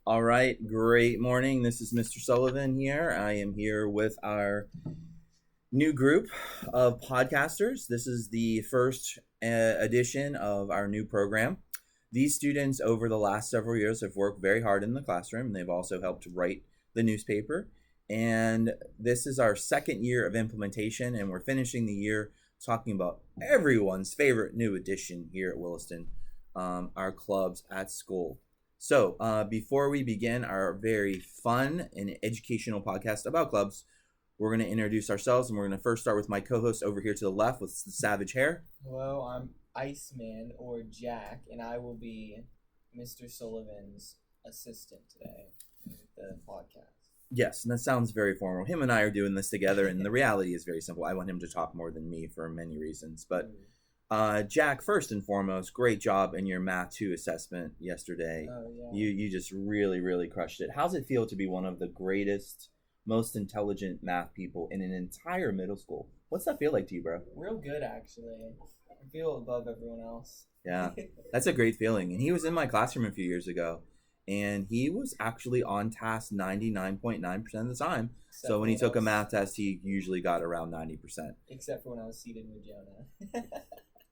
All right, great morning. This is Mr. Sullivan here. I am here with our new group of podcasters. This is the first edition of our new program. These students, over the last several years, have worked very hard in the classroom. They've also helped write the newspaper. And this is our second year of implementation, and we're finishing the year talking about everyone's favorite new addition here at Williston, our clubs at school. So, before we begin our very fun and educational podcast about clubs, we're going to introduce ourselves, and we're going to first start with my co-host over here to the left with the savage hair. Hello, I'm Iceman, or Jack, and I will be Mr. Sullivan's assistant today with the podcast. Yes, and that sounds very formal. Him and I are doing this together, and the reality is very simple. I want him to talk more than me for many reasons. But Jack, first and foremost, great job in your Math 2 assessment yesterday. Oh, yeah. You just really crushed it. How's it feel to be one of the greatest, most intelligent math people in an entire middle school? What's that feel like to you, bro? Real good, actually. I feel above everyone else. Yeah, that's a great feeling. And he was in my classroom a few years ago, and he was actually on task 99.9% of the time. Except So when he for took a us- math test, he usually got around 90%. Except for when I was seated with Jonah.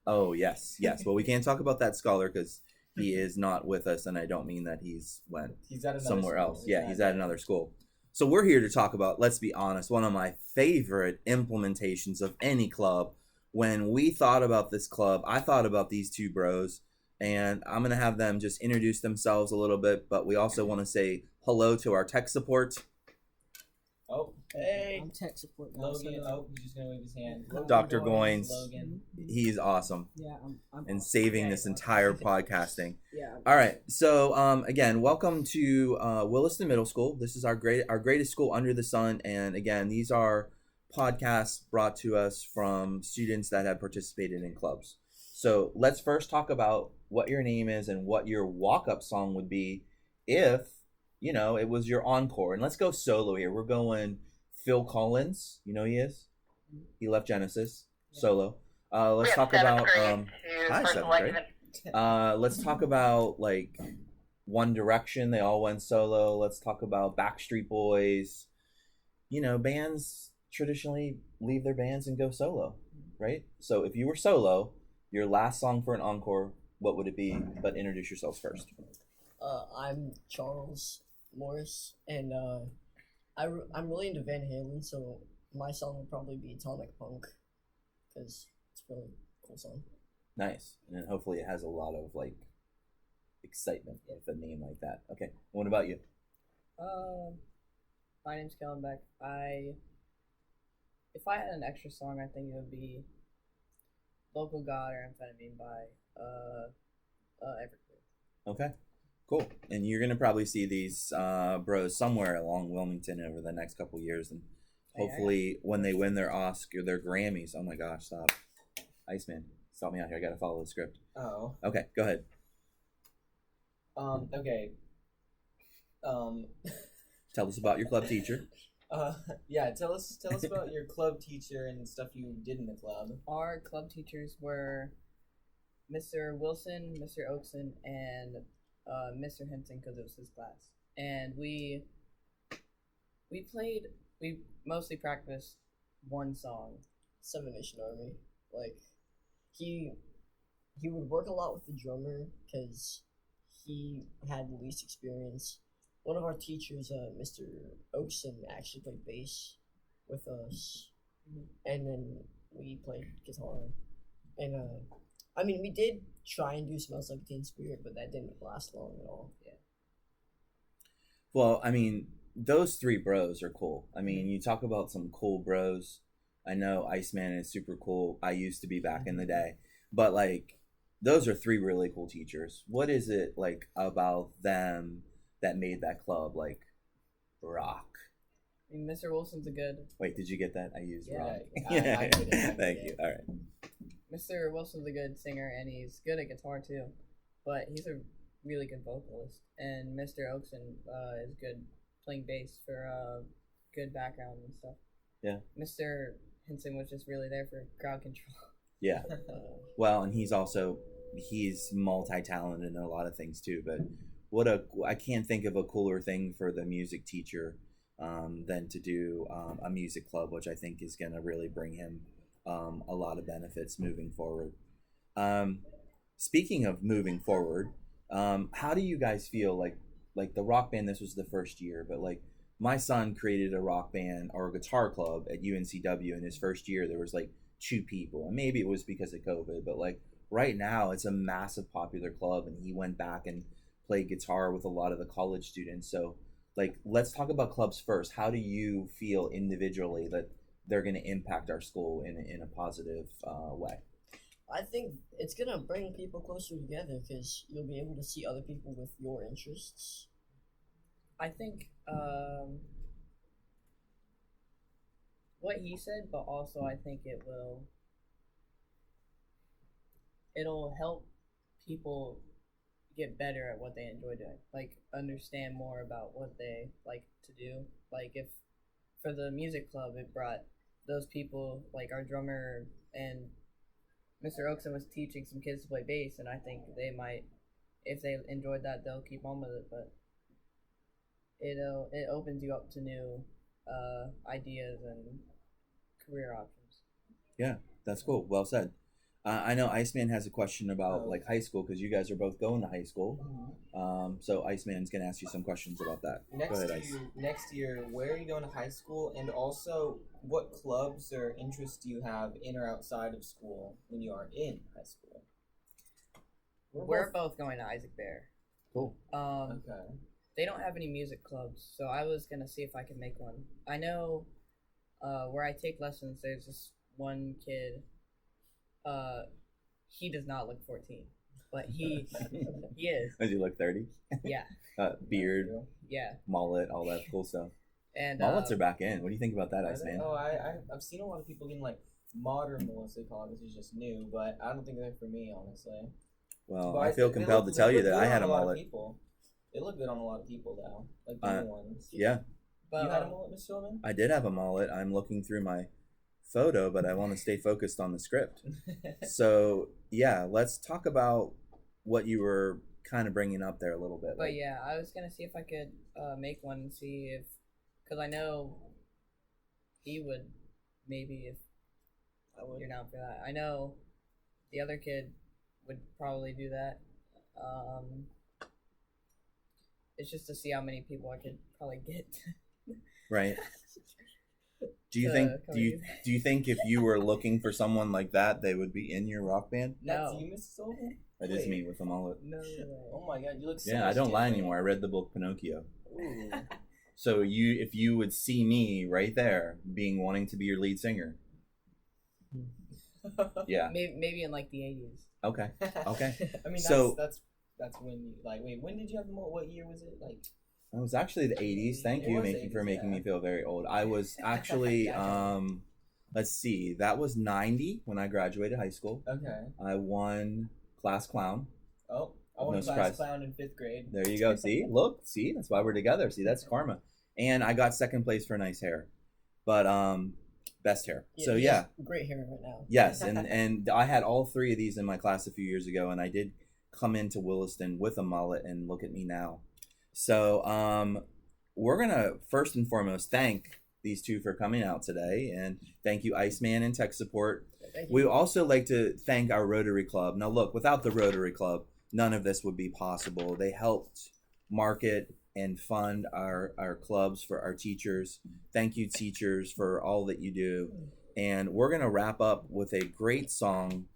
Oh, yes. Well, we can't talk about that scholar because he is not with us, and I don't mean that he's went He's at another somewhere school. else. Yeah, he's at another school. So we're here to talk about, let's be honest, one of my favorite implementations of any club. When we thought about this club, I thought about these two bros, and I'm going to have them just introduce themselves a little bit, but we also want to say hello to our tech support. Oh, hey. I'm tech support now. Logan. so- Oh, he's just going to wave his hand. Dr. Goins. Logan. He's awesome Yeah, I'm and awesome. saving Yeah, this you are. entire podcasting. Yeah. All right. So again, welcome to Williston Middle School. This is our greatest school under the sun. And again, these are podcasts brought to us from students that have participated in clubs. So let's first talk about what your name is and what your walk-up song would be if, it was your encore. And let's go solo here. We're going Phil Collins. You know who he is? He left Genesis solo. Let's talk about hi, seventh grade. Let's talk about like One Direction. They all went solo. Let's talk about Backstreet Boys. Bands traditionally leave their bands and go solo, right? So if you were solo, your last song for an encore, what would it be? But introduce yourselves first. I'm Charles Morris, and I'm really into Van Halen, so my song would probably be Atomic Punk, because it's a really cool song. Nice. And then hopefully it has a lot of like excitement with a name like that. Okay. What about you? My name's Kellen Beck. If I had an extra song, I think it would be "Local God" or "Amphetamine" by Everclear. Okay, cool. And you're gonna probably see these bros somewhere along Wilmington over the next couple years, and hopefully when they win their Oscar, their Grammys. Oh my gosh, stop, Iceman, stop me out here. I gotta follow the script. Oh. Okay, go ahead. Okay. Tell us about your club teacher. Yeah, tell us about your club teacher and stuff you did in the club. Our club teachers were Mr. Wilson, Mr. Oakson, and Mr. Hinton, because it was his class. And we mostly practiced one song. Seven Nation Army. Like, he would work a lot with the drummer, because he had the least experience. One of our teachers, Mr. Oakson, actually played bass with us, and then we played guitar. And we did try and do Smells Like Teen Spirit, but that didn't last long at all. Yeah. Well, those three bros are cool. You talk about some cool bros. I know Iceman is super cool. I used to be back in the day, but like, those are three really cool teachers. What is it like about them that made that club like rock? Mr. Wilson's a good. Wait, did you get that? I used Yeah, rock. I get it. Thank you. All right. Mr. Wilson's a good singer, and he's good at guitar too, but he's a really good vocalist. And Mr. Oakson is good playing bass for good background and stuff. Yeah. Mr. Hinton was just really there for crowd control. Yeah. Well, and he's multi-talented in a lot of things too. But I can't think of a cooler thing for the music teacher than to do a music club, which I think is going to really bring him a lot of benefits moving forward. Speaking of moving forward, how do you guys feel like the rock band? This was the first year, but like my son created a rock band or a guitar club at UNCW. In his first year, there was like 2 people, and maybe it was because of COVID, but like right now it's a massive popular club, and he went back and played guitar with a lot of the college students. So like, let's talk about clubs first. How do you feel individually that they're going to impact our school in a positive way? I think it's gonna bring people closer together because you'll be able to see other people with your interests. I think what he said, but also I think it'll help people get better at what they enjoy doing. Like understand more about what they like to do. Like if for the music club, it brought those people, like our drummer and Mr. Oakson was teaching some kids to play bass, and I think they might, if they enjoyed that, they'll keep on with it. But it opens you up to new ideas and career options. Yeah, that's cool. Well said. I know Iceman has a question about like high school because you guys are both going to high school. So Iceman's gonna ask you some questions about that. Go ahead, Ice. Next year, where are you going to high school, and also what clubs or interests do you have in or outside of school when you are in high school? We're both going to Isaac Bear. Cool. Okay. They don't have any music clubs, so I was gonna see if I could make one. I know where I take lessons, there's this one kid. He does not look 14, but he is. Does he look 30? Yeah. Beard, Yeah. mullet, all that cool stuff. And Mullets are back in. What do you think about that, Iceman? Oh, I've seen a lot of people getting like modern mullets, they call it. This is just new, but I don't think they're for me, honestly. Well, But I feel compelled to tell you that I had a mullet. They look good on a lot of people, though. Like the new ones. Yeah, but, You had a mullet, Miss Silverman? I did have a mullet. I'm looking through my photo, but I want to stay focused on the script. So yeah, let's talk about what you were kind of bringing up there a little bit. But yeah, I was gonna see if I could make one and see if, because I know he would maybe if you're down for that. I know the other kid would probably do that. It's just to see how many people I could probably get. Right. Do you think if you were looking for someone like that, they would be in your rock band? That's No. you, Mr. Silverman? That is me with a mullet. No way. Oh my god, you look so Yeah, I much don't lie different. anymore. I read the book Pinocchio. Ooh. So if you would see me right there, wanting to be your lead singer. Yeah. Maybe in like the 80s. Okay. Okay. I mean, So- that's when you wait. When did you have the mullet? What year was it? Like It was actually the 80s. Thank It you was for 80s, making yeah. me feel very old. I was actually let's see. That was 90 when I graduated high school. okay. I won class clown. Oh, I won No class surprise. clown in 5th grade. There you go. See? See? That's why we're together. See, that's karma. And I got second place for nice hair. But best hair. So he yeah. has great hair right now. Yes, and I had all 3 of these in my class a few years ago, and I did come into Williston with a mullet, and look at me now. So we're gonna first and foremost thank these 2 for coming out today, and thank you Iceman and Tech Support. Thank you. We also like to thank our Rotary Club. Now look, without the Rotary Club, none of this would be possible. They helped market and fund our clubs for our teachers. Thank you, teachers, for all that you do. And we're going to wrap up with a great song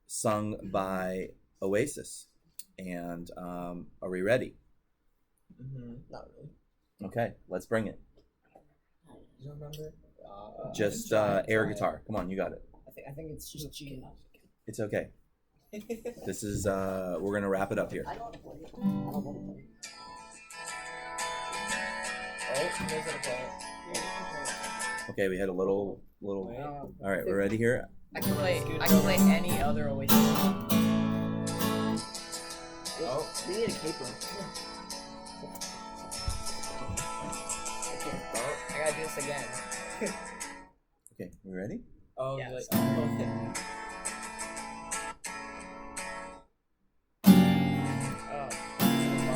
sung by Oasis. And are we ready? Mm-hmm. Not really. Okay, let's bring it. You don't remember? Just try air it. guitar. Come on, you got it. I think it's just G. It's okay. This is, we're going to wrap it up here. I don't want to play it. I don't want to play it. Oh, you guys gotta play it. Okay, we had a little. Wait. All right, we're ready here. I can play any other Oasis song. Oh, We need a caper. I gotta do this again. Okay, we ready? oh, Yes. like, oh. Oh.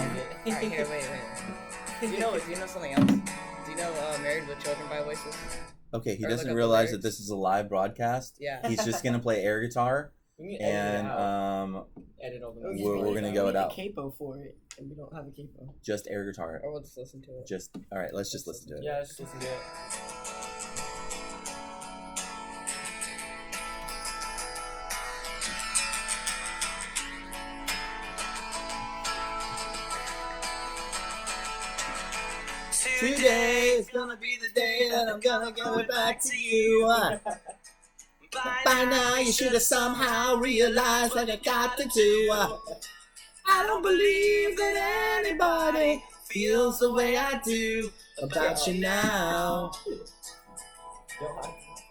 Alright, here, wait. Do you know something else? Do you know Married with Children by Oasis? Okay, he Or doesn't look up the realize that lyrics. this is a live broadcast. Yeah. He's just gonna play air guitar, We can edit and it out. Edit all the We're, music. We're gonna we go need it a out. capo for it, and we don't have a capo. just air guitar. Or we'll just listen to it. Just all right. Let's just listen to it. Yeah, just listen to it. Today is gonna be the day that I'm gonna give it back to you. By now you should have somehow realized what I got to do. I don't believe that anybody feels the way I do about you now.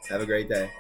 Have a great day.